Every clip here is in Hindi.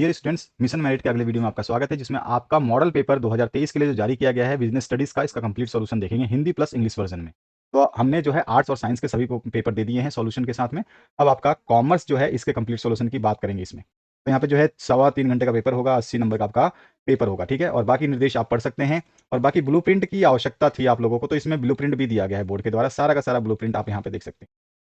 डियर स्टूडेंट्स, मिशन मेरिट के अगले वीडियो में आपका स्वागत है, जिसमें आपका मॉडल पेपर 2023 के लिए जो जारी किया गया है बिजनेस स्टडीज का, इसका कंप्लीट सॉल्यूशन देखेंगे हिंदी प्लस इंग्लिश वर्जन में। तो हमने जो है आर्ट्स और साइंस के सभी पेपर दे दिए हैं सॉल्यूशन के साथ में। अब आपका कॉमर्स जो है इसके कंप्लीट सॉल्यूशन की बात करेंगे इसमें। तो यहाँ पे जो है 3.25 घंटे का पेपर होगा, 80 नंबर का आपका पेपर होगा, ठीक है। और बाकी निर्देश आप पढ़ सकते हैं। और बाकी ब्लू की आवश्यकता थी आप लोगों को, तो इसमें ब्लू भी दिया गया है बोर्ड के द्वारा। सारा का सारा ब्लू आप यहाँ पे देख सकते हैं।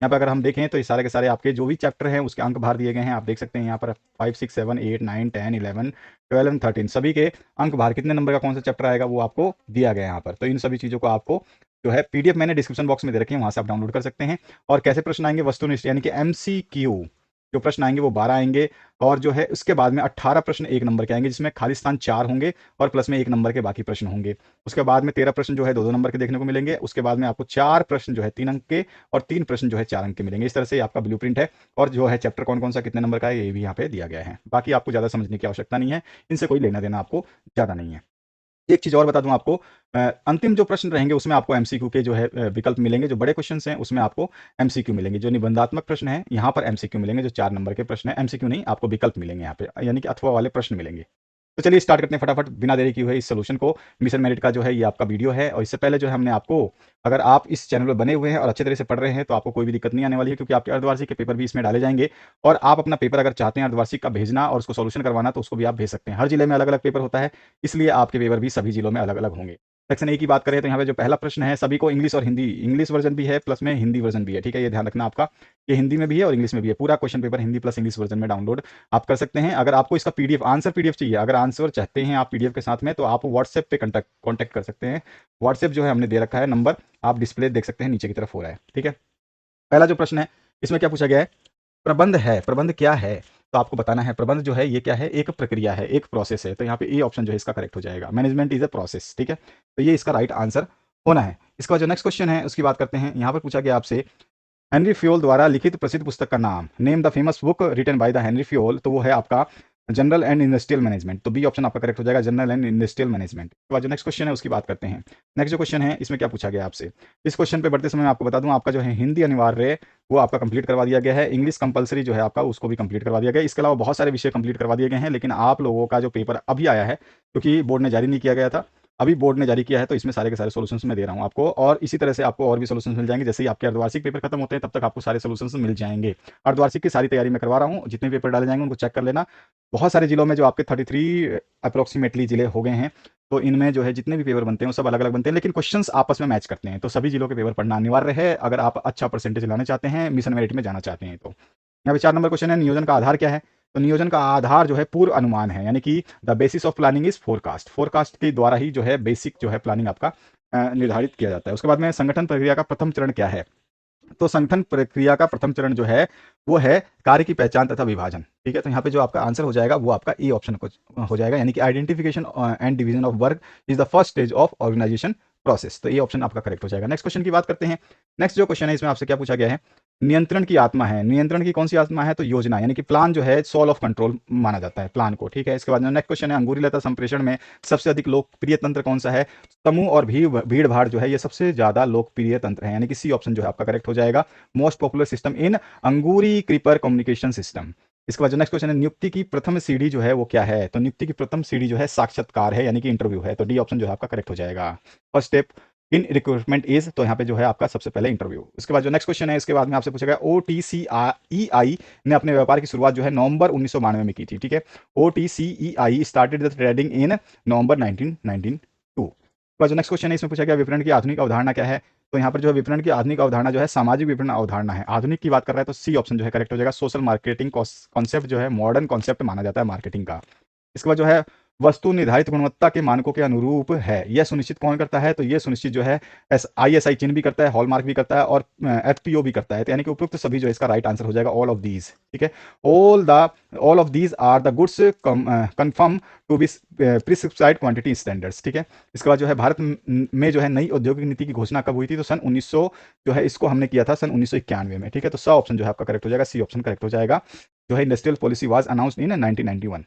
यहाँ पे अगर हम देखें तो ये सारे के सारे आपके जो भी चैप्टर हैं उसके अंक बाहर दिए गए हैं, आप देख सकते हैं यहाँ पर 5, 6, 7, 8, 9, 10, 11, 12 एंड 13 सभी के अंक बाहर, कितने नंबर का कौन सा चैप्टर आएगा वो आपको दिया गया है यहाँ पर। तो इन सभी चीज़ों को आपको जो है पीडीएफ मैंने डिस्क्रिप्शन बॉक्स में दे रखी है, वहाँ से आप डाउनलोड कर सकते हैं। और कैसे प्रश्न आएंगे, वस्तुनिष्ठ यानी कि एमसीक्यू जो प्रश्न आएंगे वो 12 आएंगे। और जो है उसके बाद में 18 प्रश्न 1 नंबर के आएंगे, जिसमें खाली स्थान 4 होंगे और प्लस में 1 नंबर के बाकी प्रश्न होंगे। उसके बाद में 13 प्रश्न जो है 2-2 नंबर के देखने को मिलेंगे। उसके बाद में आपको 4 प्रश्न जो है 3 अंक के और 3 प्रश्न जो है 4 अंक के मिलेंगे। इस तरह से आपका ब्लूप्रिंट है। और जो है चैप्टर कौन कौन सा कितने नंबर का है ये भी यहाँ पे दिया गया है। बाकी आपको ज़्यादा समझने की आवश्यकता नहीं है, इनसे कोई लेना देना आपको ज़्यादा नहीं है। एक चीज़ और बता दूं आपको, अंतिम जो प्रश्न रहेंगे उसमें आपको एमसीक्यू के जो है विकल्प मिलेंगे। जो बड़े क्वेश्चन हैं उसमें आपको एमसीक्यू मिलेंगे। जो निबंधात्मक प्रश्न है यहाँ पर एमसीक्यू मिलेंगे। जो 4 नंबर के प्रश्न है एमसीक्यू नहीं, आपको विकल्प मिलेंगे यहाँ पे, यानी कि अथवा वाले प्रश्न मिलेंगे। तो चलिए स्टार्ट करते हैं फटाफट बिना देरी की हुए इस सोल्यूशन को। मिशन मेरिट का जो है ये आपका वीडियो है। और इससे पहले जो है हमने आपको, अगर आप इस चैनल पर बने हुए हैं और अच्छे तरह से पढ़ रहे हैं तो आपको कोई भी दिक्कत नहीं आने वाली है, क्योंकि आपके अर्धवार्षिक के पेपर भी इसमें डाले जाएंगे। और आप अपना पेपर अगर चाहते हैं अर्धवार्षिक का भेजना और उसको सोल्यूशन करवाना, तो उसको भी आप भेज सकते हैं। हर जिले में अलग अलग पेपर होता है, इसलिए आपके पेपर भी सभी जिलों में अलग अलग होंगे। सेक्शन ए की बात करें तो यहाँ पे जो पहला प्रश्न है, सभी को इंग्लिश और हिंदी, इंग्लिश वर्जन भी है प्लस में हिंदी वर्जन भी है, ठीक है। ये ध्यान रखना आपका, ये हिंदी में भी है और इंग्लिश में भी है। पूरा question paper Hindi plus English version में डाउनलोड आप कर सकते हैं। अगर आपको इसका पीडीएफ आंसर पीडीएफ चाहिए, अगर आंसर चाहते हैं आप पीडीएफ के साथ में, तो आप व्हाट्सएप पे कॉन्टैक्ट कर सकते हैं। व्हाट्सएप जो है हमने दे रखा है नंबर, आप डिस्प्ले देख सकते हैं, नीचे की तरफ हो रहा है, ठीक है। पहला जो प्रश्न है इसमें क्या पूछा गया है, प्रबंध है। प्रबंध क्या है, तो आपको बताना है प्रबंध जो है ये क्या है, एक प्रक्रिया है, एक प्रोसेस है। तो यहाँ पे ए ऑप्शन जो है इसका करेक्ट हो जाएगा। मैनेजमेंट इज अ प्रोसेस, ठीक है। तो ये इसका राइट आंसर होना है। इसका जो नेक्स्ट क्वेश्चन है उसकी बात करते हैं। यहाँ पर पूछा गया आपसे हेनरी फ्योल द्वारा लिखित प्रसिद्ध पुस्तक का नाम, name the famous book written by the Henri Fayol. तो वो है आपका जनरल एंड इंडस्ट्रियल मैनेजमेंट। तो बी ऑप्शन आपका करेक्ट हो जाएगा, जनरल एंड इंडस्ट्रियल मैनेजमेंट। तो जो नेक्स्ट क्वेश्चन है उसकी बात करते हैं। नेक्स्ट जो क्वेश्चन है इसमें क्या पूछा गया आपसे, इस क्वेश्चन पे बढ़ते समय मैं आपको बता दूं, आपका जो है हिंदी अनिवार्य है वो आपका कंप्लीट करवा दिया गया है। इंग्लिश कंपलसरी जो है आपका उसको भी कंप्लीट करवा दिया गया है। इसके अलावा बहुत सारे विषय कंप्लीट करवा दिए गए हैं, लेकिन आप लोगों का जो पेपर अभी आया है, क्योंकि बोर्ड ने जारी नहीं किया गया था, अभी बोर्ड ने जारी किया है, तो इसमें सारे के सारे सॉल्यूशंस मैं दे रहा हूँ आपको। और इसी तरह से आपको और भी सॉल्यूशंस मिल जाएंगे। जैसे ही आपके अर्धवार्षिक पेपर खत्म होते हैं तब तक आपको सारे सॉल्यूशंस मिल जाएंगे। अर्धवार्षिक की सारी तैयारी मैं करवा रहा हूँ, जितने पेपर डाले जाएंगे उनको चेक कर लेना। बहुत सारे जिलों में जो आपके 33 अप्रोक्सीमेटली जिले हो गए हैं, तो इनमें जो है जितने भी पेपर बनते हैं वो सब अलग अलग बनते हैं, लेकिन क्वेश्चंस आपस में मैच करते हैं। तो सभी जिलों के पेपर पढ़ना अनिवार्य है अगर आप अच्छा परसेंटेज लाना चाहते हैं, मिशन मेरिट में जाना चाहते हैं। तो यहाँ पे 4 नंबर क्वेश्चन है, नियोजन का आधार क्या है। तो नियोजन का आधार जो है पूर्व अनुमान है, यानी कि the basis of planning is forecast. Forecast के द्वारा ही जो है बेसिक जो है प्लानिंग आपका निर्धारित किया जाता है। उसके बाद में संगठन प्रक्रिया का प्रथम चरण क्या है। तो संगठन प्रक्रिया का प्रथम चरण जो है वो है कार्य की पहचान तथा विभाजन, ठीक है। तो यहाँ पे जो आपका आंसर हो जाएगा वो आपका ए ऑप्शन हो जाएगा, यानी कि identification and division of work is the first stage of organisation process. तो ये ऑप्शन आपका करेक्ट हो जाएगा। नेक्स्ट क्वेश्चन की बात करते हैं। नेक्स्ट जो क्वेश्चन है इसमें आपसे क्या पूछा गया है, नियंत्रण की आत्मा है। नियंत्रण की कौन सी आत्मा है, तो योजना, यानी कि प्लान जो है सोल ऑफ कंट्रोल माना जाता है प्लान को, ठीक है। इसके बाद नेक्स्ट क्वेश्चन है, अंगूरी लता संप्रेषण में सबसे अधिक लोकप्रिय तंत्र कौन सा है। समूह और भीड़ भाड़ जो है ये सबसे ज्यादा लोकप्रिय तंत्र है, यानी कि सी ऑप्शन जो है आपका करेक्ट हो जाएगा, most popular system in Angoori creeper communication system. इसके बाद जो नेक्स्ट क्वेश्चन है, नियुक्ति की प्रथम सीढ़ी जो है वो क्या है। तो नियुक्ति की प्रथम सीढ़ी जो है साक्षात्कार है, यानी कि इंटरव्यू है। तो डी ऑप्शन जो है आपका करेक्ट हो जाएगा। First step in recruitment is, तो यहाँ पे जो है आपका सबसे पहले इंटरव्यू। इसके बाद जो नेक्स्ट क्वेश्चन है इसके बाद में आपसे पूछा गया, OTCEI ने अपने व्यापार की शुरुआत जो है नवंबर 1992 में की थी, ठीक है। OTCEI started the trading in November 1992। जो नेक्स्ट क्वेश्चन है इसमें पूछा गया, विपणन की आधुनिक अवधारणा क्या है। तो यहाँ पर जो है विपणन की आधुनिक अवधारणा जो है सामाजिक विपणन अवधारणा है। आधुनिक की बात कर रहा है तो सी ऑप्शन जो है करेक्ट हो जाएगा, सोशल मार्केटिंग कॉन्सेप्ट जो है मॉडर्न कॉन्सेप्ट माना जाता है मार्केटिंग का। इसके बाद जो है वस्तु निर्धारित गुणवत्ता के मानकों के अनुरूप है, यह सुनिश्चित कौन करता है। तो यह सुनिश्चित जो है ISI चिन्ह भी करता है, हॉलमार्क भी करता है और FPO भी करता है। तो यानी कि उपयुक्त सभी जो है इसका राइट आंसर हो जाएगा ऑल ऑफ दीज, ठीक है। All of these are the goods confirm to be prescribed quantity standards, ठीक है। इसके बाद जो है भारत में जो है नई औद्योगिक नीति की घोषणा कब हुई थी। तो सन 1900 जो है इसको हमने किया था सन 1991 में, ठीक है। तो स ऑप्शन जो है आपका करेक्ट हो जाएगा, सी ऑप्शन करेक्ट हो जाएगा, जो है industrial policy was announced in 1991।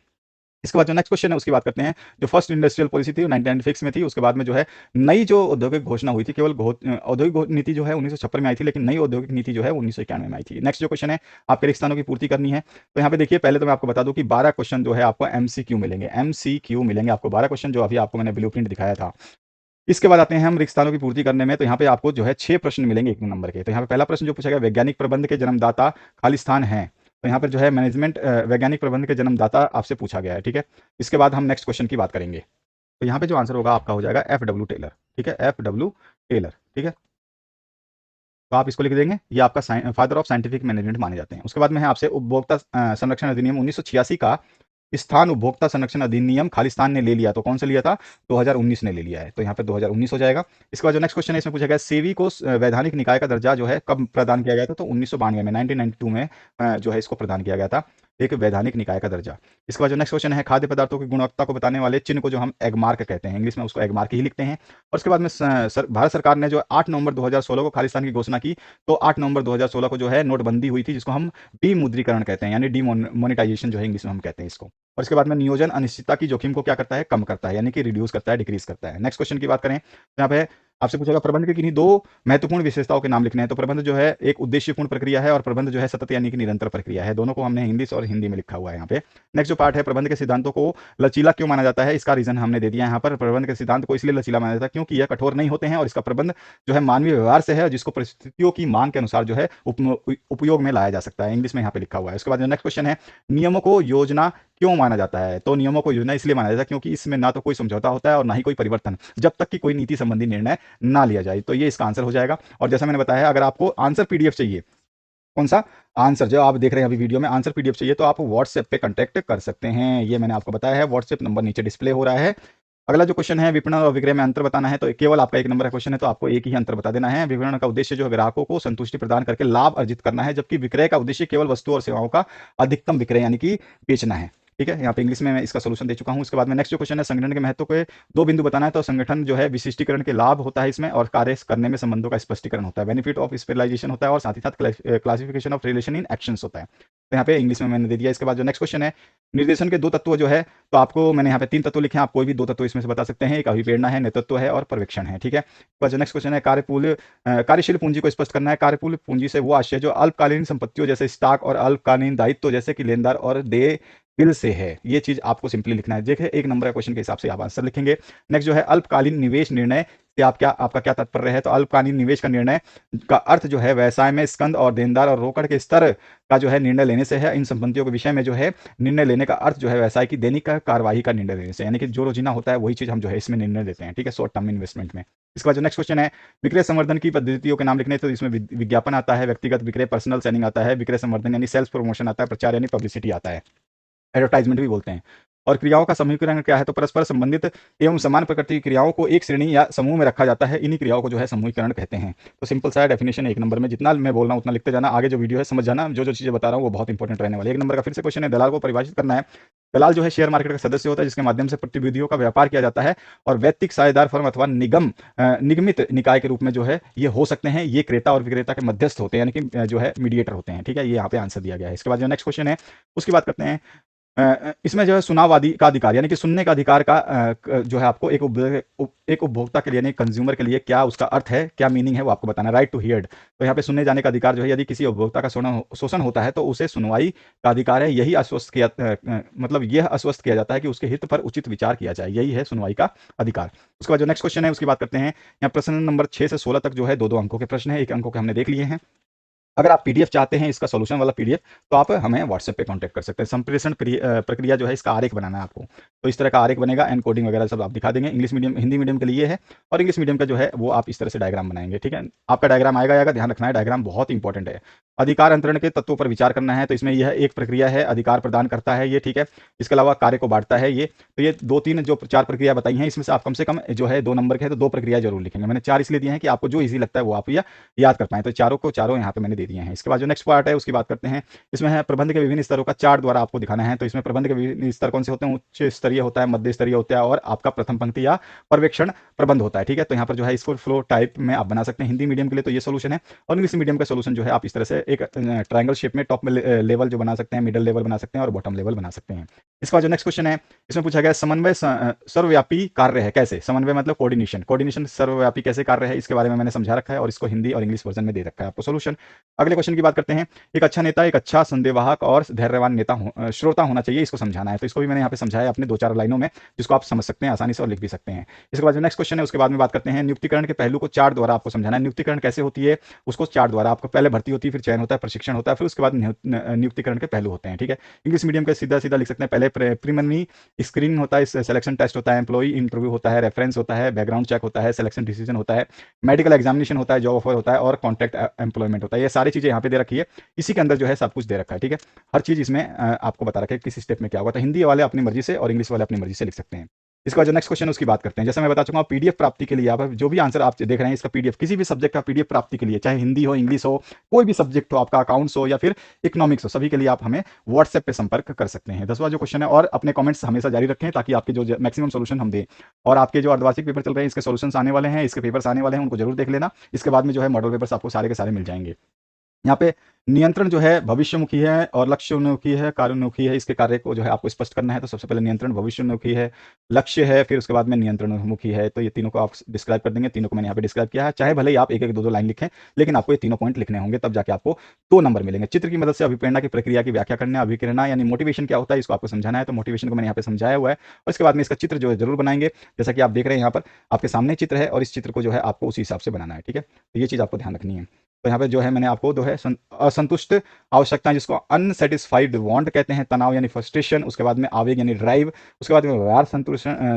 इसके बाद जो नेक्स्ट क्वेश्चन है उसकी बात करते हैं। जो फर्स्ट इंडस्ट्रियल पॉलिसी थी वो 1996 में थी। उसके बाद में जो है नई जो औद्योगिक घोषणा हुई थी, केवल औद्योगिक नीति जो है 1956 में आई थी, लेकिन नई औद्योगिक नीति जो है 1991 में आई थी। नेक्स्ट जो क्वेश्चन है आपके रिक्त स्थानों की पूर्ति करनी है। तो यहाँ पे देखिए, पहले तो मैं आपको बता दूं कि 12 क्वेश्चन जो है आपको एमसीक्यू मिलेंगे। एमसीक्यू मिलेंगे आपको 12 क्वेश्चन, जो अभी आपको मैंने ब्लूप्रिंट दिखाया था। इसके बाद आते हैं हम रिक्त स्थानों की पूर्ति करने में। तो यहाँ पे आपको जो है 6 प्रश्न मिलेंगे 1 नंबर के। तो यहाँ पे पहला प्रश्न जो पूछा गया, वैज्ञानिक प्रबंध के जन्मदाता खाली स्थान है। तो यहाँ पर जो है मैनेजमेंट वैज्ञानिक प्रबंध के जन्मदाता आपसे पूछा गया है, ठीक है। इसके बाद हम नेक्स्ट क्वेश्चन की बात करेंगे। तो यहाँ पे जो आंसर होगा आपका हो जाएगा FW टेलर, ठीक है, FW टेलर, ठीक है। तो आप इसको लिख देंगे, ये आपका फादर ऑफ साइंटिफिक मैनेजमेंट माने जाते हैं। उसके बाद में है आपसे उपभोक्ता संरक्षण अधिनियम 1986 का स्थान उपभोक्ता संरक्षण अधिनियम खालिस्तान ने ले लिया। तो कौन सा लिया था? 2019 ने ले लिया है। तो यहाँ पे 2019 हो जाएगा। इसके बाद जो नेक्स्ट क्वेश्चन है इसमें पूछा गया, सेवी को वैधानिक निकाय का दर्जा जो है कब प्रदान किया गया था? तो 1992 में, 1992 में जो है इसको प्रदान किया गया था, एक वैधानिक निकाय का दर्जा। इसके बाद जो नेक्स्ट क्वेश्चन है, खाद्य पदार्थों की गुणवत्ता को बताने वाले चिन्ह को जो हम एगमार्क कहते हैं, इंग्लिश में उसको एगमार्क ही लिखते हैं। और उसके बाद में भारत सरकार ने जो 8 नवंबर 2016 को खालिस्तान की घोषणा की। तो 8 नवंबर 2016 को जो है नोटबंदी हुई थी, जिसको हम विमुद्रीकरण कहते हैं, यानी डीमोनेटाइजेशन जो है इंग्लिश में हम कहते हैं इसको। और इसके बाद में नियोजन अनिश्चितता की जोखिम को क्या करता है? कम करता है, यानी कि रिड्यूस करता है, डिक्रीज करता है। नेक्स्ट क्वेश्चन की बात करें तो यहाँ पे आपसे पूछेगा प्रबंध की किन्हीं 2 महत्वपूर्ण विशेषताओं के नाम लिखने हैं। तो प्रबंध जो है एक उद्देश्यपूर्ण प्रक्रिया है और प्रबंध जो है सतत यानी कि निरंतर प्रक्रिया है। दोनों को हमने इंग्लिश और हिंदी में लिखा हुआ है यहाँ पे। नेक्स्ट जो पार्ट है, प्रबंध के सिद्धांतों को लचीला क्यों माना जाता है? इसका रीजन हमने दे दिया यहाँ पर। प्रबंध के सिद्धांत को इसलिए लचीला माना जाता है क्योंकि यह कठोर नहीं होते हैं और इसका प्रबंध जो है मानवीय व्यवहार से है, जिसको परिस्थितियों की मांग के अनुसार जो है उपयोग में लाया जा सकता है। इंग्लिश में यहाँ पे लिखा हुआ है। उसके बाद नेक्स्ट क्वेश्चन है, नियमों को योजना क्यों माना जाता है? तो नियमों को योजना इसलिए माना जाता है क्योंकि इसमें ना तो कोई समझौता होता है और ना ही कोई परिवर्तन, जब तक कि कोई नीति संबंधी निर्णय ना लिया जाए। तो ये इसका आंसर हो जाएगा। और जैसा मैंने बताया, अगर आपको आंसर पीडीएफ चाहिए, कौन सा आंसर जो आप देख रहे हैं अभी वीडियो में, आंसर पीडीएफ चाहिए तो आप व्हाट्सएप पे कांटेक्ट कर सकते हैं। ये मैंने आपको बताया है, व्हाट्सएप नंबर नीचे डिस्प्ले हो रहा है। अगला जो क्वेश्चन है, विपणन और विक्रय में अंतर बताना है। तो केवल आपका 1 नंबर का क्वेश्चन है, तो आपको एक ही अंतर बता देना है। विपणन का उद्देश्य जो है ग्राहकों को संतुष्टि प्रदान करके लाभ अर्जित करना है, जबकि विक्रय का उद्देश्य केवल वस्तु और सेवाओं का अधिकतम विक्रय यानी कि बेचना है, ठीक है। यहाँ पे इंग्लिश में मैं इसका सोल्यूशन दे चुका हूँ। उसके बाद में नेक्स्ट जो क्वेश्चन है, संगठन के महत्व के 2 बिंदु बताना है। तो संगठन जो है विशिष्टीकरण के लाभ होता है इसमें, और कार्य करने में संबंधों का स्पष्टीकरण होता है, बेनिफिट ऑफ स्पेशलाइजेशन होता है, और साथ ही साथ classification of relation in actions होता है। तो यहाँ पे इंग्लिश में मैंने दे दिया। इसके बाद जो नेक्स्ट क्वेश्चन है, निर्देशन के 2 तत्व जो है, तो आपको मैंने यहाँ पे 3 तत्व लिखे हैं, आप कोई भी 2 तत्व इसमें से बता सकते हैं। एक अभिप्रेरणा है, नेतृत्व है और पर्यवेक्षण है, ठीक है। तो जो नेक्स्ट क्वेश्चन है, कार्यशील पूंजी को स्पष्ट करना है। कार्यशील पूंजी से वो आशय जो अल्पकालीन संपत्तियों जैसे स्टॉक और अल्पकालीन दायित्व जैसे कि लेनदार और देय बिल से है, ये चीज आपको सिंपली लिखना है। देखिए 1 नंबर का क्वेश्चन के हिसाब से आप आंसर लिखेंगे। नेक्स्ट जो है, अल्पकालीन निवेश निर्णय से आपका क्या तात्पर्य है? तो अल्पकालीन निवेश का निर्णय का अर्थ जो है व्यवसाय में स्कंद और देनदार और रोकड़ के स्तर का जो है निर्णय लेने से है। इन संपत्तियों के विषय में जो है निर्णय लेने का अर्थ जो है व्यवसाय की दैनिक कार्यवाही का निर्णय लेने से, यानी कि जो रोजीना होता है वही चीज हम जो है इसमें निर्णय लेते हैं, ठीक है, शॉर्ट टर्म इन्वेस्टमेंट में। इसके बाद जो नेक्स्ट क्वेश्चन है, विक्रय संवर्धन की पद्धतियों के नाम लिखने। तो इसमें विज्ञापन आता है, व्यक्तिगत विक्रय पर्सनल सेलिंग आता है, विक्रय संवर्धन यानी सेल्स प्रमोशन आता है, प्रचार यानी पब्लिसिटी आता है, एडवर्टाइजमेंट भी बोलते हैं। और क्रियाओं का समूहीकरण क्या है? तो परस्पर संबंधित एवं समान प्रकृति की क्रियाओं को एक श्रेणी या समूह में रखा जाता है, इन्हीं क्रियाओं को जो है समूहीकरण कहते हैं। तो सिंपल सा डेफिनेशन 1 नंबर में, जितना मैं बोल रहा हूं उतना लिखते जाना, आगे जो वीडियो है समझ जाना, जो चीजें बता रहा हूं वो बहुत इंपॉर्टेंट रहने वाली है। 1 नंबर का फिर से क्वेश्चन है, दलाल को परिभाषित करना है। दलाल जो है शेयर मार्केट का सदस्य होता है, जिसके माध्यम से प्रतिभूतियों का व्यापार किया जाता है, और वैयक्तिक साझेदार फर्म अथवा निगमित निकाय के रूप में जो है ये हो सकते हैं। ये क्रेता और विक्रेता के मध्यस्थ होते हैं, यानी कि जो है मीडिएटर होते हैं, ठीक है। ये यहाँ पे आंसर दिया गया है। इसके बाद जो नेक्स्ट क्वेश्चन है उसकी बात करते हैं। इसमें जो है सुनावादी का अधिकार यानी कि सुनने का अधिकार का जो है आपको एक उपभोक्ता के लिए यानी कंज्यूमर के लिए क्या उसका अर्थ है, क्या मीनिंग है, वो आपको बताना है। राइट टू हियर, तो यहाँ पे सुनने जाने का अधिकार जो है, यदि किसी उपभोक्ता का शोषण होता है तो उसे सुनवाई का अधिकार है। यही आश्वस्त किया मतलब यह आश्वस्त किया जाता है कि उसके हित पर उचित विचार किया जाए, यही है सुनवाई का अधिकार। उसके बाद जो नेक्स्ट क्वेश्चन है उसकी बात करते हैं। यहाँ प्रश्न नंबर 6 से 16 तक जो है 2-2 अंकों के प्रश्न है, 1 अंकों के हमने देख लिए हैं। अगर आप पीडीएफ चाहते हैं इसका सॉल्यूशन वाला पीडीएफ, तो आप हमें व्हाट्सएप पे कांटेक्ट कर सकते हैं। संप्रेषण प्रक्रिया जो है इसका आरेख बनाना है आपको, तो इस तरह का आरेख बनेगा, एनकोडिंग वगैरह सब आप दिखा देंगे। इंग्लिश मीडियम हिंदी मीडियम के लिए है, और इंग्लिश मीडियम का जो है वो आप इस तरह से डायग्राम बनाएंगे, ठीक है। आपका डायग्राम आएगा, ध्यान रखना है, डायग्राम बहुत इंपॉर्टेंट है। अधिकार अंतरण के तत्वों पर विचार करना है, तो इसमें यह एक प्रक्रिया है, अधिकार प्रदान करता है ये, ठीक है। इसके अलावा कार्य को बांटता है ये। तो ये 2-3 जो 4 प्रक्रिया बताई हैं, इसमें से आप कम से कम जो है 2 नंबर के है तो 2 प्रक्रिया जरूर लिखेंगे। मैंने 4 इसलिए दिए हैं कि आपको जो ईजी लगता है वो आप याद कर पाएं, तो चारों को चारों यहाँ पे मैंने दे दिए हैं। इसके बाद जो नेक्स्ट पार्ट है उसकी बात करते हैं। इसमें है प्रबंध के विभिन्न स्तरों का चार्ट द्वारा आपको दिखाना है। तो इसमें प्रबंध के विभिन्न स्तर कौन से होते हैं? उच्च स्तरीय होता है, मध्य स्तरीय होता है, और आपका प्रथम पंक्ति या पर्यवेक्षण प्रबंध होता है, ठीक है। तो यहाँ पर जो है इसको फ्लो टाइप में आप बना सकते हैं। हिंदी मीडियम के लिए तो ये सोल्यूशन है, और इंग्लिश मीडियम का सोल्यूशन जो है आप इस तरह से एक ट्रायंगल शेप में टॉप लेवल जो बना सकते हैं, मिडल लेवल बना सकते हैं और बॉटम लेवल बना सकते हैं। इसका जो नेक्स्ट क्वेश्चन है इसमें पूछा गया समन्वय सर्वव्यापी कार्य है कैसे। समन्वय मतलब कोऑर्डिनेशन, कोऑर्डिनेशन सर्वव्यापी कैसे कार्य है, इसके बारे में मैंने समझा रखा है और इसको हिंदी और इंग्लिश वर्जन में दे रखा है आपको सोल्यूशन। अगले क्वेश्चन की बात करते हैं। एक अच्छा नेता एक अच्छा संदेहवाहक और धैर्यवान नेता श्रोता होना चाहिए, इसको समझाना है। तो इसको भी मैंने यहाँ पे समझाया है अपने 2-4 लाइनों में, जिसको आप समझ सकते हैं आसानी से और लिख भी सकते हैं। इसके बाद जो नेक्स्ट क्वेश्चन है उसके बाद में बात करते हैं नियुक्तिकरण के पहलू को चार्ट द्वारा आपको समझाना है। नियुक्तिकरण कैसे होती है उसको चार्ट द्वारा, आपको पहले भर्ती होती है, फिर चयन होता है, प्रशिक्षण होता है, फिर उसके बाद नियुक्तिकरण के पहलू होते हैं। ठीक है, इंग्लिश मीडियम का सीधा सीधा लिख सकते हैं। पहले प्रीलिमिनरी स्क्रीनिंग होता है, सिलेक्शन टेस्ट होता है, एम्प्लॉई इंटरव्यू होता है, रेफरेंस होता है, बैकग्राउंड चेक होता है, सिलेक्शन डिसीजन होता है, मेडिकल एग्जामिनेशन होता है, जॉब ऑफर होता है और कॉन्ट्रैक्ट एम्प्लॉयमेंट होता है। ये सारी चीजें यहाँ पे दे रखी है, इसी के अंदर जो है सब कुछ दे रखा है। ठीक है, हर चीज इसमें आपको बता रखा है किस स्टेप में क्या होगा। तो हिंदी वाले अपनी मर्जी से और इंग्लिश वाले अपनी मर्जी से लिख सकते हैं। इसका जो नेक्स्ट क्वेश्चन है उसकी बात करते हैं। जैसे मैं बता चुका हूं पीडीएफ प्राप्ति के लिए आप जो भी आंसर आप देख रहे हैं इसका पीडीएफ, किसी भी सब्जेक्ट का पीडीएफ प्राप्ति के लिए, चाहे हिंदी हो, इंग्लिश हो, कोई भी सब्जेक्ट हो, आपका अकाउंट्स हो या फिर इकोनॉमिक्स हो, सभी के लिए आप हमें व्हाट्सएप पे संपर्क कर सकते हैं। 10वां जो क्वेश्चन है, और अपने कमेंट्स हमेशा जारी रखें ताकि आपके जो मैक्सिमम सोल्यूशन हम दें। और आपके जो अर्धवार्षिक पेपर चल रहे हैं इसके सोल्यूशंस आने वाले हैं, इसके पेपर्स आने वाले हैं, उनको जरूर देख लेना। इसके बाद में जो है मॉडल पेपर्स आपको सारे के सारे मिल जाएंगे। यहाँ पे नियंत्रण जो है भविष्यमुखी है और लक्ष्योन्मुखी है, कार्योन्मुखी है। इसके कार्य को जो है आपको स्पष्ट करना है। तो सबसे पहले नियंत्रण भविष्योन्मुखी है, लक्ष्य है, फिर उसके बाद में नियंत्रणमुखी है। तो ये तीनों को आप डिस्क्राइब कर देंगे। तीनों को मैंने यहाँ पे डिस्क्राइब किया है। चाहे भले ही आप एक एक दो दो लाइन लिखें, लेकिन आपको ये तीनों पॉइंट लिखने होंगे, तब जाके आपको 2 नंबर मिलेंगे। चित्र की मदद से अभिप्रेरणा की प्रक्रिया की व्याख्या करना, अभिप्रेरणा यानी मोटिवेशन क्या होता है इसको आपको समझाना है। तो मोटिवेशन को मैंने यहाँ पे समझाया हुआ है और इसके बाद में इसका चित्र जो है जरूर बनाएंगे। जैसा कि आप देख रहे हैं यहाँ पर आपके सामने चित्र है और इस चित्र को जो है आपको उसी हिसाब से बनाना है। ठीक है, तो ये चीज आपको ध्यान रखनी है। तो यहाँ पे जो है मैंने आपको जो है असंतुष्ट आवश्यकताएं, जिसको अनसेटिस्फाइड वांट कहते हैं, तनाव यानी फ्रस्ट्रेशन, उसके बाद में आवेग यानी ड्राइव, उसके बाद में व्यवहार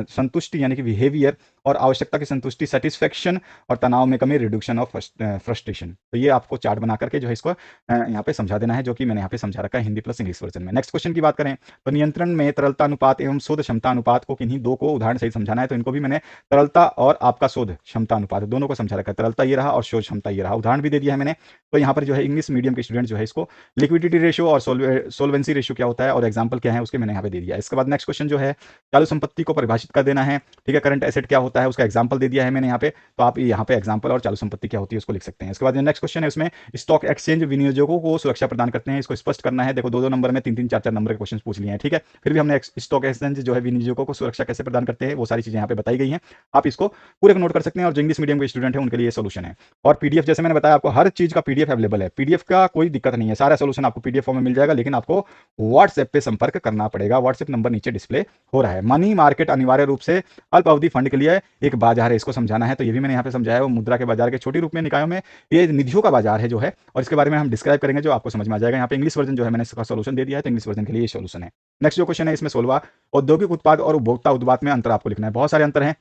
संतुष्टि यानी कि बिहेवियर, और आवश्यकता की संतुष्टि सेटिस्फेक्शन, और तनाव में कमी रिडक्शन ऑफ फ्रस्ट्रेशन। तो ये आपको चार्ट बना करके जो है इसको यहाँ पे समझा देना है, जो कि मैंने यहाँ पे समझा रखा है हिंदी प्लस इंग्लिश वर्जन में। नेक्स्ट क्वेश्चन की बात करें तो नियंत्रण में तरलता अनुपात एवं शोध क्षमता अनुपात को किन्हीं 2 को उदाहरण सहित समझाना है। तो इनको भी मैंने तरलता और आपका शोध क्षमता अनुपात दोनों को समझा रखा है। तरलता ये रहा और शोध क्षमता ये रहा, उदाहरण भी दे दिया है मैंने। तो यहाँ पर जो है इंग्लिश मीडियम के स्टूडेंट जो है इसको लिक्विडिटी रेशियो और सोलवेंसी रेशियो क्या होता है और एग्जांपल क्या है उसके मैंने यहाँ पे दे दिया है। इसके बाद नेक्स्ट क्वेश्चन जो है चालू संपत्ति को परिभाषित कर देना है। ठीक है, करंट एसेट क्या होता है उसका एग्जांपल दे दिया है मैंने यहाँ पे। तो आप यहाँ पे एग्जांपल और चालू संपत्ति क्या होती है उसको लिख सकते हैं। इसके बाद नेक्स्ट क्वेश्चन है उसमें स्टॉक एक्सचेंज विनियोजकों को सुरक्षा प्रदान करते हैं, इसको स्पष्ट करना है। देखो 2-2 नंबर में 3-3 4-4 नंबर के क्वेश्चन पूछ लिए हैं। ठीक है, फिर भी हमने स्टॉक एक्सचेंज जो है विनियोजकों को सुरक्षा कैसे प्रदान करते हैं वो सारी चीजें यहाँ पे बताई गई हैं। आप इसको पूरे को नोट कर सकते हैं और जो इंग्लिश मीडियम के स्टूडेंट है उनके लिए सोल्यूशन है। और पीडीएफ जैसे मैंने बताया आपको हर चीज का पीडीएफ अवेलेबल है, पीडीएफ का कोई दिक्कत नहीं है, सारा सोल्यूशन आपको पीडीएफ फॉर्म में मिल जाएगा। लेकिन आपको व्हाट्सएप पे संपर्क करना पड़ेगा। व्हाट्सएप नंबर नीचे डिस्प्ले हो रहा है। मनी मार्केट अनिवार्य रूप से अल्प अवधि फंड के लिए एक बाजार है, इसको समझाना है। तो ये भी मैंने यहाँ पे समझाया है। वो मुद्रा के बाजार के छोटे रूप में निकायों में ये निधियों का बाजार है जो है, और इसके बारे में हम डिस्क्राइब करेंगे जो आपको समझ में आ जाएगा। यहाँ पे इंग्लिश वर्जन जो है मैंने इसका सोल्यूशन दे दिया है, तो इंग्लिश वर्जन के लिए ये सोल्यूशन है। नेक्स्ट जो क्वेश्चन है इसमें 16वां, औद्योगिक उत्पाद और उपभोक्ता उत्पाद में अंतर आपको लिखना है। बहुत सारे अंतर हैं,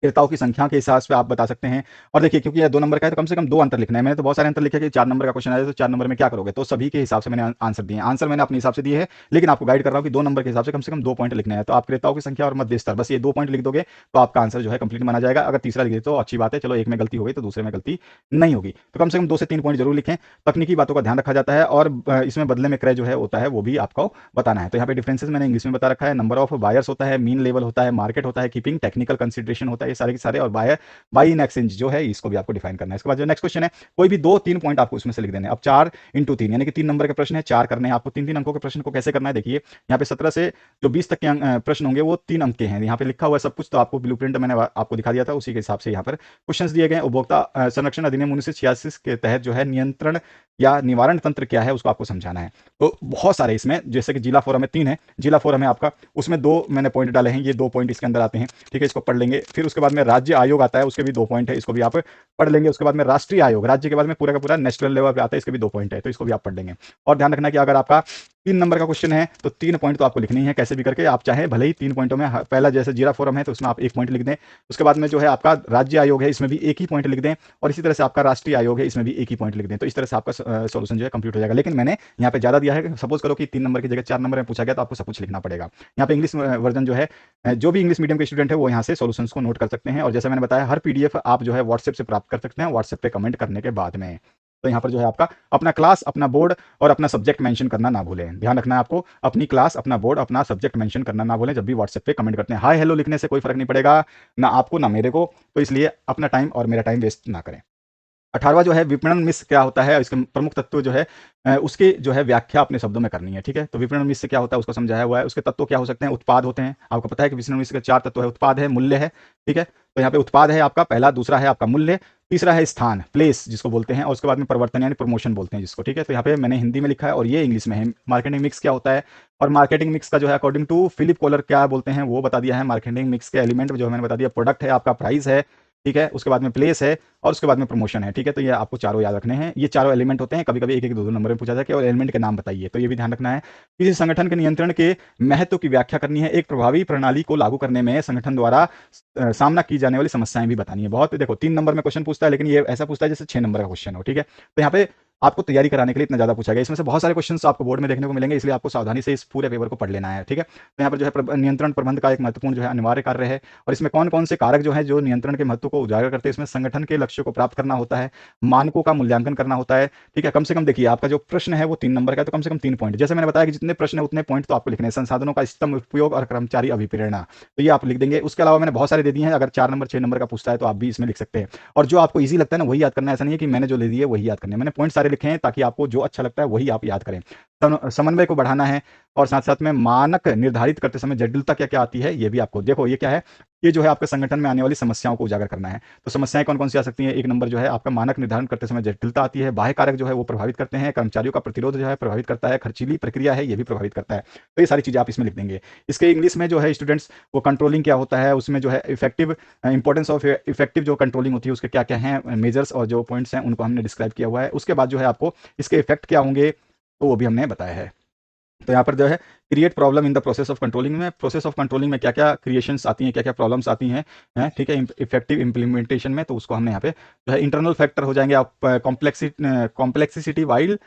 क्रेताओं की संख्या के हिसाब से आप बता सकते हैं। और देखिए क्योंकि यह 2 नंबर का है तो कम से कम 2 अंतर लिखना है। मैंने तो बहुत सारे अंतर लिखे कि 4 नंबर का क्वेश्चन आया तो 4 नंबर में क्या करोगे, तो सभी के हिसाब से मैंने आंसर दिए। आंसर मैंने अपने हिसाब से दिए हैं, लेकिन आपको गाइड कर रहा हूं कि 2 नंबर के हिसाब से कम 2 पॉइंट लिखने हैं। तो आप क्रेताओं की संख्या और मध्य स्तर, बस ये 2 पॉइंट लिख दोगे तो आपका आंसर जो है कंप्लीट माना जाएगा। अगर तीसरा लिख दे तो अच्छी बात है, चलो एक में गलती हो गई तो दूसरे में गलती नहीं होगी। तो कम से कम 2 से 3 पॉइंट जरूर लिखें। तकनीकी बातों का ध्यान रखा जाता है और इसमें बदले में क्रय जो है होता है वो भी आपको बताना है। तो यहाँ पे डिफरेंसेस मैंने इंग्लिश में बता रखा है। नंबर ऑफ बायर्स होता है, मीन लेवल होता है, मार्केट होता है, कीपिंग, टेक्निकल कंसिडरेशन होता है, ये सारे के सारे। और बाई इन एक्सचेंज जो है इसको भी आपको डिफाइन करना है। इसके बाद जो नेक्स्ट क्वेश्चन है कोई भी 2-3 पॉइंट आपको उसमें से लिख देने हैं। अब 4x3 यानी कि 3 नंबर के प्रश्न है, 4 करने हैं आपको। 3-3 अंकों के प्रश्न को कैसे करना है देखिए, यहाँ पे 17 से जो 20 तक के प्रश्न होंगे वो 3 अंक के हैं। यहाँ पे लिखा हुआ है सब कुछ, तो आपको ब्लूप्रिंट मैंने आपको दिखा दिया था, उसी के हिसाब से यहाँ पर क्वेश्चन दिए गए। उपभोक्ता संरक्षण अधिनियम 1986 के तहत जो है नियंत्रण या निवारण तंत्र क्या है उसको आपको समझाना है। तो बहुत सारे इसमें, जैसे कि जिला फोरम में 3 है, जिला फोरम है आपका, उसमें 2 मैंने पॉइंट डाले हैं, ये 2 पॉइंट इसके अंदर आते हैं। ठीक है, इसको पढ़ लेंगे। फिर उसके बाद में राज्य आयोग आता है, उसके भी 2 पॉइंट है, इसको भी आप पढ़ लेंगे। उसके बाद में राष्ट्रीय आयोग, राज्य के बाद में पूरा का पूरा नेशनल लेवल पे आता है, इसके भी 2 पॉइंट है, तो इसको भी आप पढ़ लेंगे। और ध्यान रखना कि अगर आपका 3 नंबर का क्वेश्चन है तो 3 पॉइंट तो आपको लिखनी है कैसे भी करके। आप चाहे भले ही 3 पॉइंटों में, पहला जैसे जीरा फोरम है तो उसमें आप 1 पॉइंट लिख दें। उसके बाद में जो है आपका राज्य आयोग है, इसमें भी 1 ही पॉइंट लिख दें। और इसी तरह से आपका राष्ट्रीय आयोग है, इसमें भी 1 ही पॉइंट लिख दें। तो इस तरह से आपका सोल्यूशन जो है कंप्लीट हो जाएगा। लेकिन मैंने यहाँ पे ज्यादा दिया है। सपोज करो कि 3 नंबर की जगह 4 नंबर में पूछा गया तो आपको सब कुछ लिखना पड़ेगा। यहाँ पे इंग्लिश वर्जन जो है, जो भी इंग्लिश मीडियम के स्टूडेंट है वो यहाँ से सोल्यूशंस को नोट कर सकते हैं। और जैसे मैंने बताया हर पीडीएफ आप जो है व्हाट्सएप से प्राप्त कर सकते हैं, व्हाट्सएप पे कमेंट करने के बाद में। तो यहाँ पर जो है आपका अपना क्लास, अपना बोर्ड और अपना सब्जेक्ट मेंशन करना ना भूलें। ध्यान रखना है आपको, अपनी क्लास, अपना बोर्ड, अपना सब्जेक्ट मेंशन करना ना भूलें जब भी व्हाट्सएप पे कमेंट करते हैं। हाय हेलो लिखने से कोई फर्क नहीं पड़ेगा, ना आपको ना मेरे को। तो इसलिए अपना टाइम और मेरा टाइम वेस्ट ना करें। 18वां जो है विपणन मिश्र क्या होता है, इसके प्रमुख तत्व जो है उसकी जो है व्याख्या अपने शब्दों में करनी है। ठीक है, तो विपणन मिश्र क्या होता है उसको समझाया हुआ है। उसके तत्व क्या हो सकते हैं, उत्पाद होते हैं। आपको पता है कि विपणन मिश्र के 4 तत्व है, उत्पाद है, मूल्य है। ठीक है, तो यहाँ पे उत्पाद है आपका पहला, दूसरा है आपका मूल्य, तीसरा है स्थान, प्लेस जिसको बोलते हैं, और उसके बाद में परिवर्तन यानी प्रमोशन बोलते हैं जिसको। ठीक है, तो यहाँ पे मैंने हिंदी में लिखा है और ये इंग्लिश में है। मार्केटिंग मिक्स क्या होता है, और मार्केटिंग मिक्स का जो है अकॉर्डिंग टू फिलिप कॉलर क्या बोलते हैं वो बता दिया है। मार्केटिंग मिक्स के एलिमेंट जो मैंने बता दिया, प्रोडक्ट है आपका, प्राइस है, ठीक है, उसके बाद में प्लेस है, और उसके बाद में प्रमोशन है। ठीक है, तो ये आपको चारों याद रखने हैं। ये चारों एलिमेंट होते हैं। कभी कभी एक एक दो दो नंबर में पूछा जाए कि और एलिमेंट के नाम बताइए, तो ये भी ध्यान रखना है। किसी संगठन के नियंत्रण के महत्व की व्याख्या करनी है। एक प्रभावी प्रणाली को लागू करने में संगठन द्वारा सामना की जाने वाली समस्याएं भी बतानी है। बहुत देखो 3 नंबर में क्वेश्चन पूछता है, लेकिन ये ऐसा पूछता है जैसे 6 नंबर का क्वेश्चन हो। ठीक है, तो यहाँ पे आपको तैयारी कराने के लिए इतना ज्यादा पूछा गया। इसमें से बहुत सारे क्वेश्चंस आपको बोर्ड में देखने को मिलेंगे, इसलिए आपको सावधानी से इस पूरे पेपर को पढ़ लेना है। ठीक है, तो यहाँ पर जो है नियंत्रण प्रबंध का एक महत्वपूर्ण जो है अनिवार्य कार्य है, और इसमें कौन कौन से कारक जो है जो नियंत्रण के महत्व को उजागर करते हैं। इसमें संगठन के लक्ष्य को प्राप्त करना होता है, मानकों का मूल्यांकन करना होता है। ठीक है, कम से कम देखिए आपका जो प्रश्न है वो 3 नंबर का है, तो कम से कम 3 पॉइंट। जैसे मैंने बताया कि जितने प्रश्न है उतने पॉइंट तो आपको लिखने हैं। संसाधनों का इष्टतम उपयोग और कर्मचारी अभिप्रेरणा, तो ये आप लिख देंगे। उसके अलावा मैंने बहुत सारे दे दिए हैं, अगर 4 नंबर 6 नंबर का पूछता है तो आप भी इसमें लिख सकते हैं। और जो आपको ईजी लगता है ना वही याद करना है, ऐसा नहीं है कि मैंने जो ले दिए वही याद करने हैं। मैंने पॉइंट सारे लिखे हैं ताकि आपको जो अच्छा लगता है वही आप याद करें। समन्वय को बढ़ाना है, और साथ साथ में मानक निर्धारित करते समय जटिलता क्या क्या आती है ये भी आपको देखो। ये क्या है, ये जो है आपके संगठन में आने वाली समस्याओं को उजागर करना है। तो समस्याएं कौन कौन सी आ सकती हैं, एक नंबर जो है आपका मानक निर्धारण करते समय जटिलता आती है, बाह्य कारक जो है वो प्रभावित करते हैं, कर्मचारियों का प्रतिरोध जो है प्रभावित करता है, खर्चीली प्रक्रिया है ये भी प्रभावित करता है। तो ये सारी चीजें आप इसमें लिख देंगे। इसके इंग्लिश में जो है स्टूडेंट्स वो कंट्रोलिंग क्या होता है, उसमें जो है इफेक्टिव इंपॉर्टेंस ऑफ इफेक्टिव जो कंट्रोलिंग होती है उसके क्या क्या है मेजर्स और जो पॉइंट्स हैं उनको हमने डिस्क्राइब किया हुआ है। उसके बाद जो है आपको इसके इफेक्ट क्या होंगे तो वो भी हमने बताया है। तो यहाँ पर जो है create problem in the process of controlling में, प्रोसेस ऑफ कंट्रोलिंग में क्या क्या क्रिएशंस आती हैं, क्या क्या प्रॉब्लम्स आती हैं, ठीक है, इफेक्टिव इंप्लीमेंटेशन में, तो उसको हमने यहाँ पे जो है इंटरनल फैक्टर हो जाएंगे आप कॉम्प्लेक्सिटी वाइल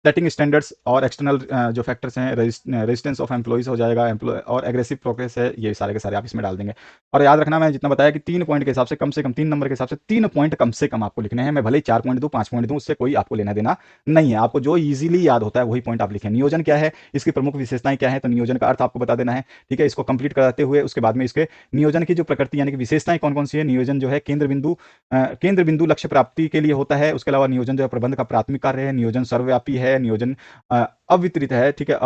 सेटिंग स्टैंडर्ड्स, और एक्सटर्नल जो फैक्टर्स हैं रेजिस्टेंस ऑफ एम्प्लॉइज हो जाएगा, एम्प्लॉय और एग्रेसिव प्रोग्रेस है, ये सारे के सारे आप इसमें डाल देंगे। और याद रखना मैंने जितना बताया कि 3 पॉइंट के हिसाब से कम से कम 3 नंबर के हिसाब से 3 पॉइंट कम से कम आपको लिखने हैं। मैं भले ही 4 पॉइंट दूं 5 पॉइंट दूं उससे कोई आपको लेना देना नहीं है। आपको जो इजीली याद होता है वही पॉइंट आप लिखें। नियोजन क्या है, इसकी प्रमुख विशेषताएं क्या है, तो नियोजन का अर्थ आपको बता देना है। ठीक है, इसको कंप्लीट कराते हुए उसके बाद में इसके नियोजन की जो प्रकृति यानी कि विशेषताएं कौन कौन सी है। नियोजन जो है केंद्र बिंदु लक्ष्य प्राप्ति के लिए होता है। उसके अलावा नियोजन जो है प्रबंध का प्राथमिक कार्य है, नियोजन सर्वव्यापी है, नियोजन अवितरित है, ठीक है,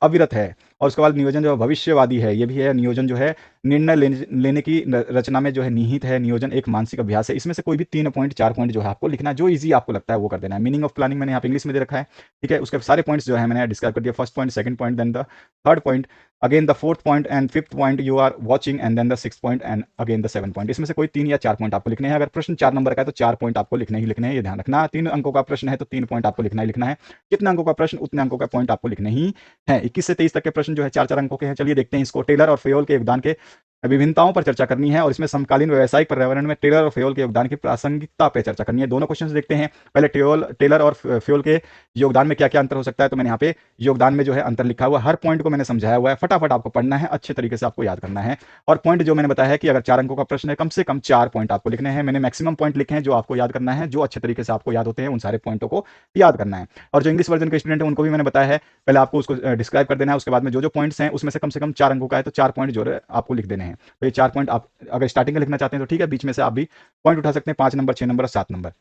अविरत है, और उसके बाद नियोजन जो है भविष्यवादी है, ये भी है। नियोजन जो है निर्णय लेने की रचना में जो है निहित है। नियोजन एक मानसिक अभ्यास है। इसमें से कोई भी 3 पॉइंट 4 पॉइंट जो है आपको लिखना है, जो इजी आपको लगता है वो कर देना है। मीनिंग ऑफ प्लानिंग मैंने यहाँ पे इंग्लिश में दे रखा है। ठीक है, उसके सारे पॉइंट्स जो है मैंने डिस्क्राइब कर दिया। First point, second point, then the third point, again the fourth point and fifth point you are watching, and then the six point and again the 7 point. इसमें से कोई 3 या 4 पॉइंट आपको लिखने हैं। अगर प्रश्न 4 नंबर का है तो 4 पॉइंट आपको लिखने ही लिखने हैं, ये ध्यान रखना। 3 अंकों का प्रश्न है तो 3 पॉइंट आपको लिखना ही लिखना है। कितने अंकों का प्रश्न उतने अंकों का पॉइंट आपको लिखने ही है। 21 से 23 तक के प्रश्न जो है 4 4 अंकों के हैं। चलिए देखते हैं इसको। टेलर और फेयोल के योगदान के विभिन्नताओं पर चर्चा करनी है, और इसमें समकालीन व्यावसायिक पर्यावरण में टेलर और फेयोल के योगदान की प्रासंगिकता पर चर्चा करनी है। दोनों क्वेश्चन देखते हैं। पहले टेलर और फेयोल के योगदान में क्या क्या अंतर हो सकता है, तो मैंने यहाँ पे योगदान में जो है अंतर लिखा हुआ, हर पॉइंट को मैंने समझाया हुआ है। फटाफट आपको पढ़ना है, अच्छे तरीके से आपको याद करना है। और पॉइंट जो मैंने बताया है कि अगर 4 अंकों का प्रश्न है कम से कम 4 पॉइंट आपको लिखने हैं। मैंने मैक्सिमम पॉइंट लिखे हैं जो आपको याद करना है, जो अच्छे तरीके से आपको याद होते हैं उन सारे पॉइंटों को याद करना है। और जो इंग्लिश वर्जन के स्टूडेंट है उनको भी मैंने बताया है, पहले आपको उसको डिस्क्राइब कर देना है, उसके बाद में जो जो पॉइंट्स हैं उसमें से कम 4 अंकों का है तो 4 पॉइंट जो है आपको लिख देने हैं। तो ये 4 पॉइंट आप अगर स्टार्टिंग में लिखना चाहते हैं तो ठीक है, बीच में से आप भी पॉइंट उठा सकते हैं, 5 नंबर 6 नंबर और 7 नंबर।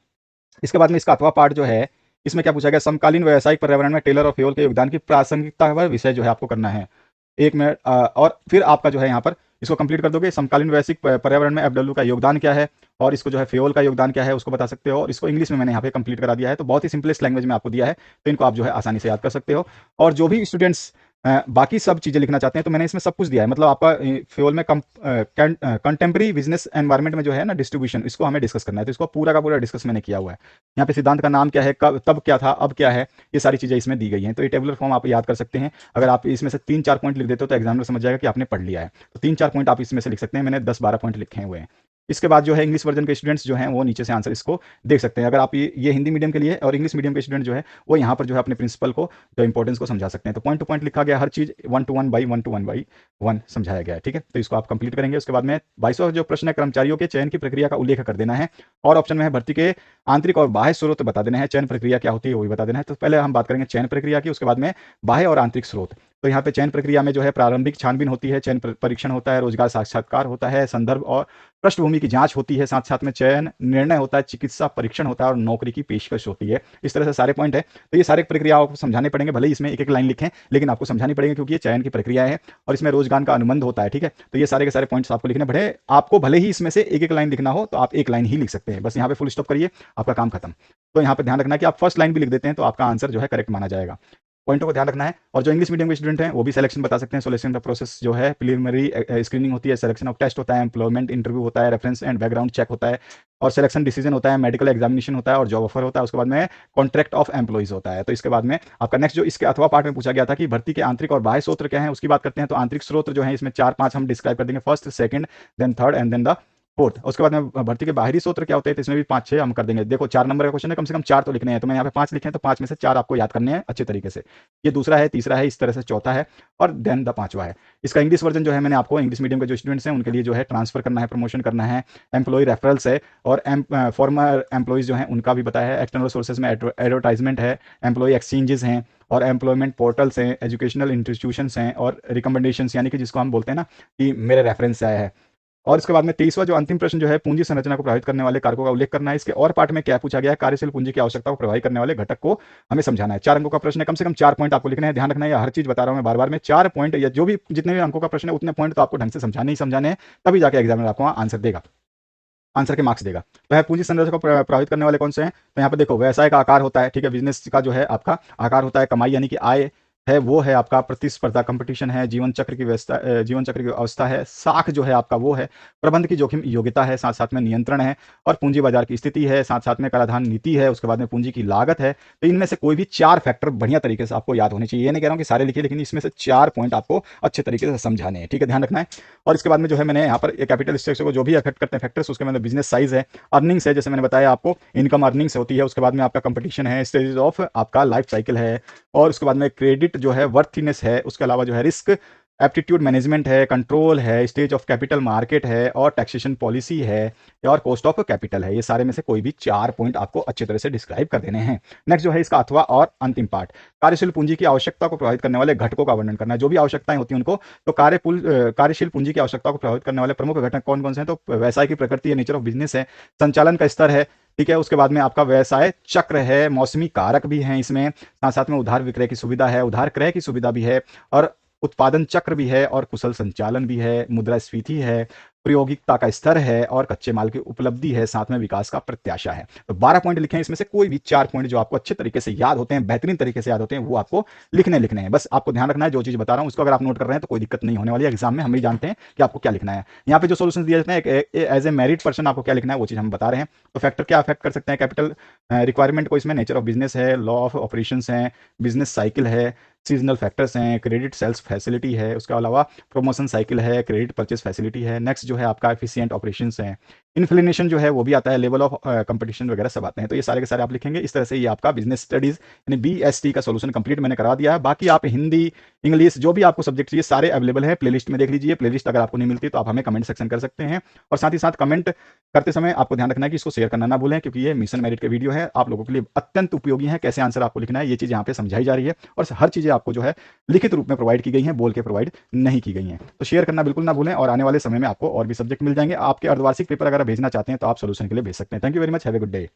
इसके बाद में इसका अथवा पार्ट जो है इसमें क्या पूछा गया, समकालीन व्यावसायिक पर्यावरण में टेलर और फेयोल के योगदान की प्रासंगिकता पर विषय जो है आपको करना है। 1 मिनट और फिर आपका जो है यहाँ पर इसको कंप्लीट कर दोगे। समकालीन वैश्विक पर्यावरण में एफडब्ल्यू का योगदान क्या है, और इसको जो है फेयोल का योगदान क्या है उसको बता सकते हो। और इसको इंग्लिश में मैंने यहाँ पे कंप्लीट करा दिया है, तो बहुत ही सिंपलेस्ट लैंग्वेज में आपको दिया है, तो इनको आप जो है आसानी से याद कर सकते हो। और जो भी स्टूडेंट्स बाकी सब चीज़ें लिखना चाहते हैं तो मैंने इसमें सब कुछ दिया है। मतलब आपका फ्यूल में कंटेम्प्रेरी बिजनेस एनवायरनमेंट में जो है ना डिस्ट्रीब्यूशन, इसको हमें डिस्कस करना है, तो इसको पूरा का पूरा डिस्कस मैंने किया हुआ है। यहाँ पे सिद्धांत का नाम क्या है, कब तब क्या था अब क्या है, ये सारी चीज़ें इसमें दी गई हैं। तो ये टेबुलर फॉर्म आप याद कर सकते हैं। अगर आप इसमें से 3-4 पॉइंट लिख देते हो तो एग्जामिनर समझ जाएगा कि आपने पढ़ लिया है। तो 3-4 पॉइंट आप इसमें से लिख सकते हैं। मैंने 10-12 पॉइंट लिखे हुए हैं। इसके बाद जो है इंग्लिश वर्जन के स्टूडेंट्स जो हैं वो नीचे से आंसर इसको देख सकते हैं। अगर आप ये हिंदी मीडियम के लिए और इंग्लिश मीडियम के स्टूडेंट जो है वो यहाँ पर जो है अपने प्रिंसिपल को जो इंपॉर्टेंस को समझा सकते हैं। तो पॉइंट टू पॉइंट लिखा गया, हर चीज 1 to 1 बाई 1 to 1 बाई 1 समझाया गया है। ठीक है, तो इसको आप कंप्लीट करेंगे। उसके बाद में 22वां जो प्रश्न है, कर्मचारियों के चयन की प्रक्रिया का उल्लेख कर देना है, और ऑप्शन में है भर्ती के आंतरिक और बाह्य स्रोत बता देना है। चयन प्रक्रिया क्या होती है वो भी बता देना है। तो पहले हम बात करेंगे चयन प्रक्रिया की, उसके बाद में बाह्य और आंतरिक स्रोत। तो यहाँ पे चयन प्रक्रिया में जो है प्रारंभिक छानबीन होती है, चयन परीक्षण होता है, रोजगार साक्षात्कार होता है, संदर्भ और पृष्ठभूमि की जांच होती है, साथ साथ में चयन निर्णय होता है, चिकित्सा परीक्षण होता है और नौकरी की पेशकश होती है। इस तरह से सारे पॉइंट है। तो ये सारे प्रक्रियाओं को समझाने पड़ेंगे, भले ही इसमें एक एक लाइन लिखें, लेकिन आपको समझानी पड़ेगी क्योंकि ये चयन की प्रक्रिया है और इसमें रोजगार का अनुबंध होता है। ठीक है, तो ये सारे के सारे पॉइंट्स आपको लिखने पड़े। आपको भले ही इसमें से एक एक लाइन लिखना हो तो आप एक लाइन ही लिख सकते हैं, बस यहाँ पे फुल स्टॉप करिए, आपका काम खत्म। तो यहाँ पे ध्यान रखना कि आप फर्स्ट लाइन भी लिख देते हैं तो आपका आंसर जो है करेक्ट माना जाएगा। पॉइंटों को ध्यान रखना है। और जो इंग्लिश मीडियम के स्टूडेंट हैं वो भी सिलेक्शन बता सकते हैं। सिलेक्शन का प्रोसेस जो है प्रीलिमिनरी स्क्रीनिंग होती है, सिलेक्शन ऑफ टेस्ट होता है, एम्प्लॉयमेंट इंटरव्यू होता है, रेफरेंस एंड बैकग्राउंड चेक होता है और सिलेक्शन डिसीजन होता है, मेडिकल एग्जामिनेशन होता है और जॉब ऑफर होता है। उसके बाद में कॉन्ट्रैक्ट ऑफ एम्प्लॉइज होता है। तो इसके बाद में आपका नेक्स्ट जो इसके अथवा पार्ट में पूछा गया था कि भर्ती के आंतरिक और बाह्य स्रोत क्या है, उसकी बात करते हैं। तो आंतरिक स्रोत जो है इसमें 4-5 हम डिस्क्राइब कर देंगे, first, second, then third and then the fourth. उसके बाद में भर्ती के बाहरी सूत्र क्या होते हैं, तो इसमें भी 5-6 हम कर देंगे। देखो 4 नंबर का क्वेश्चन है, कम से कम 4 तो लिखने हैं, तो मैं यहाँ पे 5 लिखे हैं, तो 5 में से 4 आपको याद करने हैं अच्छे तरीके से। ये दूसरा है, तीसरा है, इस तरह से चौथा है और देन द पांचवा है। इसका इंग्लिश वर्जन जो है मैंने आपको इंग्लिश मीडियम के जो स्टूडेंट्स हैं उनके लिए जो है ट्रांसफर करना है, प्रमोशन करना है, एम्प्लॉय रेफरल्स है और फॉर्मर एम्प्लॉयज जो है उनका भी बताया है। एक्सटर्नल सोर्सेज में एडवर्टाइजमेंट है, एम्प्लॉय एक्सचेंजेस हैं और एम्प्लॉयमेंट पोर्टल्स हैं, एजुकेशनल इंस्टीट्यूशंस हैं और रिकमेंडेशंस, यानी कि जिसको हम बोलते हैं ना कि मेरे रेफरेंस से आया है। और इसके बाद में 23वां जो अंतिम प्रश्न जो है पूंजी संरचना को प्रभावित करने वाले कारकों का उल्लेख करना है। इसके और पार्ट में क्या पूछा गया है, कार्यशील पूंजी की आवश्यकता को प्रभावित करने वाले घटक को हमें समझाना है। 4 अंकों का प्रश्न है, कम से कम 4 पॉइंट आपको लिखने हैं। ध्यान रखना है, हर चीज बता रहा हूं मैं बार बार में, 4 पॉइंट या जो भी जितने भी अंकों का प्रश्न है उतने पॉइंट तो आपको ढंग से समझाने ही समझाने हैं, तभी जाके एग्जामिनर आपको आंसर देगा, आंसर के मार्क्स देगा। तो है पूंजी संरचना को प्रभावित करने वाले कौन से हैं। तो यहाँ पे देखो व्यवसाय का आकार होता है, ठीक है, बिजनेस का जो है आपका आकार होता है, कमाई यानी कि आय है वो है आपका, प्रतिस्पर्धा कंपटीशन है, जीवन चक्र की व्यवस्था, जीवन चक्र की अवस्था है, साख जो है आपका वो है, प्रबंध की जोखिम योग्यता है, साथ साथ में नियंत्रण है और पूंजी बाजार की स्थिति है, साथ साथ में कराधान नीति है, उसके बाद में पूंजी की लागत है। तो इनमें से कोई भी 4 फैक्टर बढ़िया तरीके से आपको याद होने चाहिए। ये नहीं कह रहा हूं कि सारे लिखिए, लेकिन इसमें से 4 पॉइंट आपको अच्छे तरीके से समझाने हैं, ठीक है, ध्यान रखना है। और इसके बाद में जो है मैंने यहाँ पर कैपिटल स्ट्रक्चर को जो भी अफेक्ट करते हैं फैक्टर्स, उसके बाद बिजनेस साइज है, अर्निंग्स है, जैसे मैंने बताया आपको इनकम अर्निंग्स होती है, उसके बाद में आपका कंपटीशन है, स्टेजेस ऑफ आपका लाइफ साइकिल है और उसके बाद में क्रेडिट जो है वर्थीनेस है, उसके अलावा जो है रिस्क एप्टीट्यूड मैनेजमेंट है, कंट्रोल है, स्टेज ऑफ कैपिटल मार्केट है और टैक्सेशन पॉलिसी है और कॉस्ट ऑफ कैपिटल है। ये सारे में से कोई भी 4 पॉइंट आपको अच्छी तरह से डिस्क्राइब कर देने हैं। नेक्स्ट जो है इसका अथवा और अंतिम पार्ट, कार्यशील पूंजी की आवश्यकता को प्रभावित करने वाले घटकों का वर्णन करना है। जो भी आवश्यकताएं होती हैं उनको, तो कार्यशील पूंजी की आवश्यकता को प्रभावित करने वाले प्रमुख घटक कौन कौन से हैं। तो व्यवसाय की प्रकृति है, नेचर ऑफ बिजनेस है, संचालन का स्तर है, ठीक है, उसके बाद में आपका व्यवसाय चक्र है, मौसमी कारक भी हैं इसमें, साथ साथ में उधार विक्रय की सुविधा है, उधार क्रय की सुविधा भी है और उत्पादन चक्र भी है और कुशल संचालन भी है, मुद्रास्फीति है, प्रायोगिकता का स्तर है और कच्चे माल की उपलब्धि है, साथ में विकास का प्रत्याशा है। तो 12 पॉइंट लिखे हैं, इसमें से कोई भी 4 पॉइंट जो आपको अच्छे तरीके से याद होते हैं, बेहतरीन तरीके से याद होते हैं, वो आपको लिखने हैं। बस आपको ध्यान रखना है, जो चीज बता रहा हूं उसको अगर आप नोट कर रहे हैं तो कोई दिक्कत नहीं होने वाली है। एग्जाम में हम ही जानते हैं कि आपको क्या लिखना है। यहाँ पे जो सोल्यूशन दिए जाते हैं एज ए मेरिट पर्सन आपको क्या लिखना है वो चीज हम बता रहे हैं। तो फैक्टर क्या अफेक्ट कर सकते हैं कैपिटल रिक्वायरमेंट को, इसमें नेचर ऑफ बिजनेस है, लॉ ऑफ ऑपरेशंस है, बिजनेस साइकिल है, सीजनल फैक्टर्स हैं, क्रेडिट सेल्स फैसिलिटी है, उसके अलावा प्रमोशन साइकिल है, क्रेडिट परचेस फैसिलिटी है। नेक्स्ट जो है आपका एफिशिएंट ऑपरेशंस है, इन्फ्लेशन जो है वो भी आता है, लेवल ऑफ कंपटीशन वगैरह सब आते हैं। तो ये सारे के सारे आप लिखेंगे। इस तरह से ये आपका बिजनेस स्टडीज यानी BST का सोल्यूशन कंप्लीट मैंने करा दिया है। बाकी आप हिंदी, इंग्लिश जो भी आपको सब्जेक्ट चाहिए सारे अवेलेबल है, प्लेलिस्ट में देख लीजिए। प्लेलिस्ट अगर आपको नहीं मिलती तो आप हमें कमेंट सेक्शन कर सकते हैं और साथ ही साथ कमेंट करते समय आपको ध्यान रखना है कि इसको शेयर करना ना भूलें, क्योंकि ये मिशन मेरिट के वीडियो है, आप लोगों के लिए अत्यंत उपयोगी है। कैसे आंसर आपको लिखना है ये चीज़ यहाँ पे समझाई जा रही है और हर चीज़ें आपको जो है लिखित रूप में प्रोवाइड की गई हैं, बोल के प्रोवाइड नहीं की गई हैं। तो शेयर करना बिल्कुल ना भूलें और आने वाले समय में आपको और भी सब्जेक्ट मिल जाएंगे। आपके अर्धवार्षिक पेपर अगर भेजना चाहते हैं तो आप सोल्यूशन के लिए भेज सकते हैं। Thank you very much, have a good day.